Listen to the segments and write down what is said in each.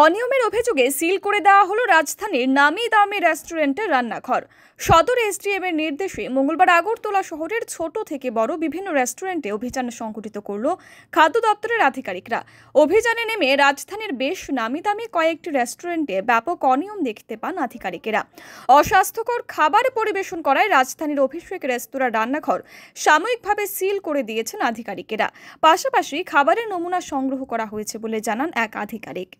অনিয়মের অভিযোগে সিল করে দেওয়া হলো রাজধানীর নামি দামি রেস্টুরেন্টের রান্নাঘর। সদর এসডিএম এর নির্দেশে মঙ্গলবার আগরতলা শহরের ছোট থেকে বড় বিভিন্ন রেস্টুরেন্টে অভিযান সংগঠিত করল খাদ্য দপ্তরের আধিকারিকরা। অভিযানে নেমে রাজধানীর বেশ নামি দামি কয়েকটি রেস্টুরেন্টে ব্যাপক অনিয়ম দেখতে পান আধিকারিকেরা। অস্বাস্থ্যকর খাবার পরিবেশন করায় রাজধানীর অভিষেক রেস্তোরাঁ রান্নাঘর সাময়িকভাবে সিল করে দিয়েছেন আধিকারিকেরা। পাশাপাশি খাবারের নমুনা সংগ্রহ করা হয়েছে বলে জানান এক আধিকারিক।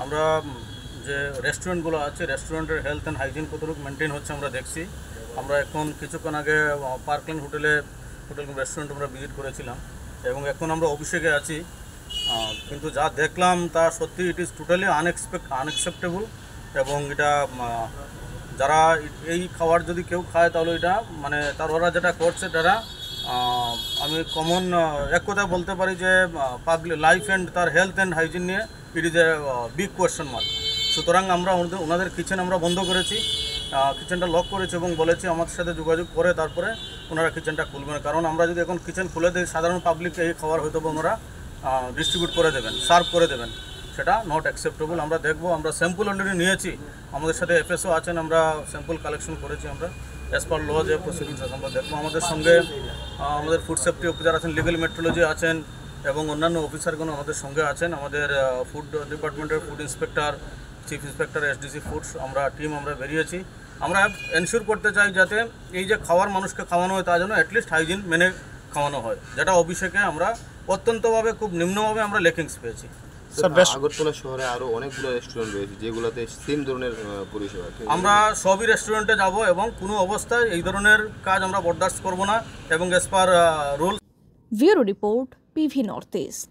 আমরা যে রেস্টুরেন্টগুলো আছে রেস্টুরেন্টের হেলথ অ্যান্ড হাইজিন কতটুকু মেনটেন হচ্ছে আমরা দেখছি। আমরা এখন কিছুক্ষণ আগে পার্কল্যান্ড হোটেল রেস্টুরেন্ট আমরা ভিজিট করেছিলাম এবং এখন আমরা অভিষেকে আছি। কিন্তু যা দেখলাম তা সত্যি ইট ইজ টোটালি আনএক্সেপ্টেবল এবং এটা যারা এই খাবার যদি কেউ খায় তাহলে এটা ওরা যেটা করছে তারা আমি কমন এক কথা বলতে পারি যে পাবলিক লাইফ অ্যান্ড তার হেলথ অ্যান্ড হাইজিন নিয়ে it is a big question mark. সুতরাং আমরা ওনাদের কিচেন আমরা বন্ধ করেছি, কিচেনটা লক করেছি এবং বলেছি আমাদের সাথে যোগাযোগ করে তারপরে ওনারা কিচেনটা খুলবেন। কারণ আমরা যদি এখন কিচেন খুলে দিই সাধারণ পাবলিক এই খাবার হয়তো ওনারা ডিস্ট্রিবিউট করে দেবেন, সার্ভ করে দেবেন, সেটা নট অ্যাকসেপ্টেবল। আমরা দেখবো, আমরা স্যাম্পল অলরেডি নিয়েছি, আমাদের সাথে এফএসও আছেন, আমরা স্যাম্পল কালেকশন করেছি। আমরা অ্যাজ পার ল যে প্রসিডিংস আছে আমরা দেখবো। আমাদের সঙ্গে আমাদের ফুড সেফটি অফিসার আছেন, লিগ্যাল মেট্রোলজি আছেন এবং অন্যান্য অফিসারগুলো আমাদের সঙ্গে আছেন। আমাদের ফুড ডিপার্টমেন্টের food inspector, chief inspector, SDC foods আমরা বেরিয়েছি। আমরা এনশিওর করতে চাই যাতে এই যে খাওয়ার মানুষকে খাওয়ানো হয় তা যেন অ্যাটলিস্ট হাইজিন মেনে খাওয়ানো হয়, যেটা অভিষেকে আমরা অত্যন্তভাবে খুব নিম্নভাবে আমরা লেকিংস পেয়েছি। আগরতলা শহরে আরো অনেকগুলো রেস্টুরেন্ট রয়েছে যেগুলোতে সেম ধরনের পরিষেবা। আমরা সবই রেস্টুরেন্টে যাব এবং কোনো অবস্থায় এই ধরনের কাজ আমরা বরদাস্ত করব না এবং as per rule. Bureau report, PV north east.